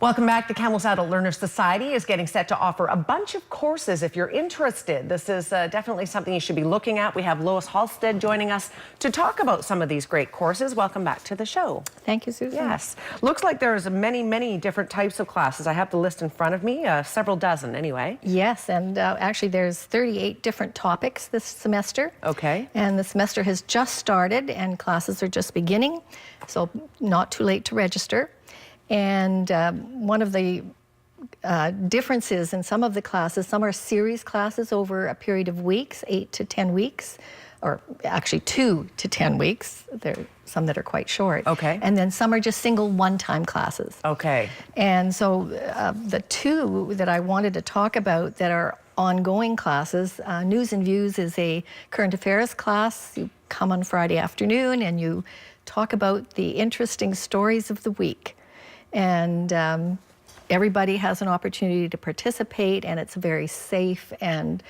Welcome back. The Kamloops Adult Learner Society is getting set to offer a bunch of courses if you're interested. This is definitely something you should be looking at. We have Lois Halstead joining us to talk about some of these great courses. Welcome back to the show. Thank you, Susan. Yes. Looks like there's many different types of classes. I have the list in front of me, several dozen anyway. Yes, and actually there's 38 different topics this semester. Okay. And the semester has just started and classes are just beginning, so not too late to register. And one of the differences in some of the classes, some are series classes over a period of weeks, 8 to 10 weeks, or actually 2 to 10 weeks. There are some that are quite short. Okay. And then some are just single one-time classes. Okay. And so the two that I wanted to talk about that are ongoing classes, News and Views is a current affairs class. You come on Friday afternoon and you talk about the interesting stories of the week. And everybody has an opportunity to participate, and it's a very safe and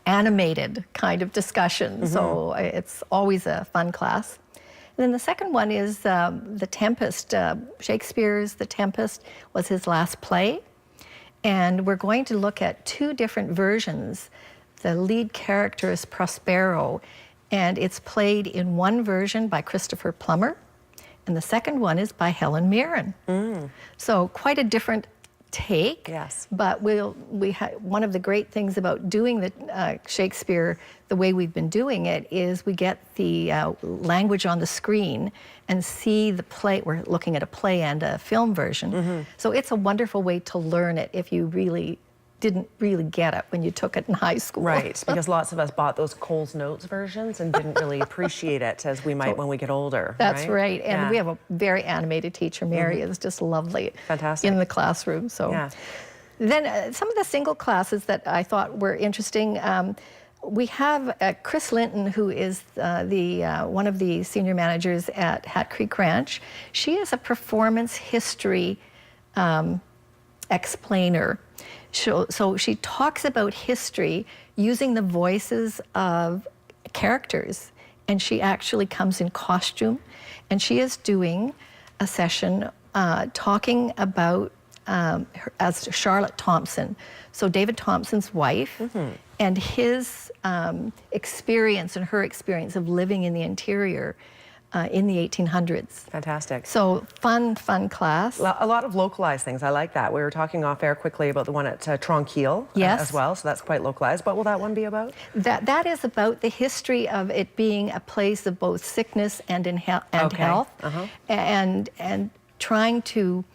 animated kind of discussion. Mm-hmm. So it's always a fun class. And then the second one is The Tempest. Shakespeare's The Tempest was his last play. And we're going to look at two different versions. The lead character is Prospero, and it's played in one version by Christopher Plummer, and the second one is by Helen Mirren. So quite a different take. Yes. But one of the great things about doing the Shakespeare the way we've been doing it is we get the language on the screen and see the play. We're looking at a play and a film version. Mm-hmm. So it's a wonderful way to learn it if you didn't really get it when you took it in high school. Right, because lots of us bought those Coles Notes versions and didn't really appreciate it as we might when we get older. That's right. And we have a very animated teacher. Mary is just lovely. Fantastic. In the classroom. So then some of the single classes that I thought were interesting. We have Chris Linton, who is one of the senior managers at Hat Creek Ranch. She is a performance history explainer. So she talks about history using the voices of characters, and she actually comes in costume, and she is doing a session talking about as Charlotte Thompson, so David Thompson's wife, and his experience and her experience of living in the interior in the 1800s. Fantastic. So fun class. A lot of localized things. I like that. We were talking off air quickly about the one at Tronquil as well, so that's quite localized. What will that one be about? That is about the history of it being a place of both sickness and health, and trying to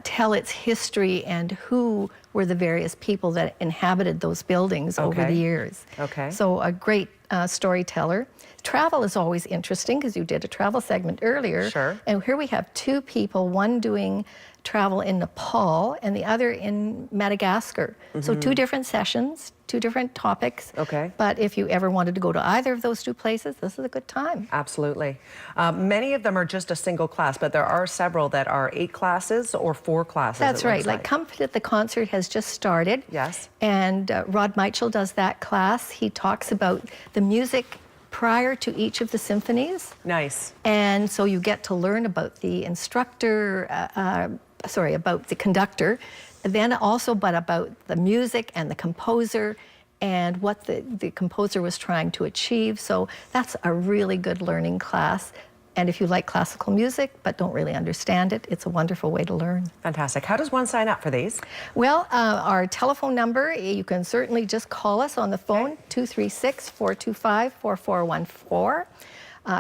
tell its history and who were the various people that inhabited those buildings over the years. So a great storyteller. Travel is always interesting because you did a travel segment earlier. Sure. And here we have two people, one doing travel in Nepal and the other in Madagascar. So two different sessions, two different topics. But if you ever wanted to go to either of those two places, this is a good time. Absolutely. Many of them are just a single class, but there are several that are 8 classes or 4 classes. That's right. Like Comfort at the Concert has just started. Yes. And Rod Mitchell does that class. He talks about the music prior to each of the symphonies. Nice. And so you get to learn about the instructor, about the conductor, then also about the music and the composer and what the composer was trying to achieve. So that's a really good learning class. And if you like classical music but don't really understand it, it's a wonderful way to learn. Fantastic. How does one sign up for these? Well, our telephone number, you can certainly just call us on the phone, 236-425-4414.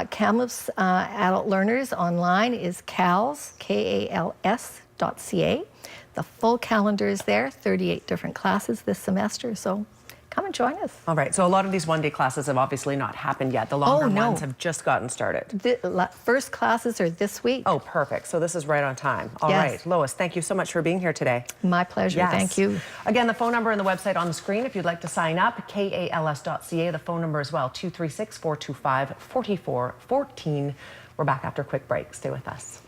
Kamloops Adult Learners online is KALS, KALS.ca. The full calendar is there, 38 different classes this semester, so come and join us. All right, so a lot of these one-day classes have obviously not happened yet. The longer ones have just gotten started. The first classes are this week. Oh, perfect. So this is right on time. All right, Lois, thank you so much for being here today. My pleasure. Thank you. Again, the phone number and the website on the screen if you'd like to sign up, KALS.ca. The phone number as well, 236-425-4414. We're back after a quick break. Stay with us.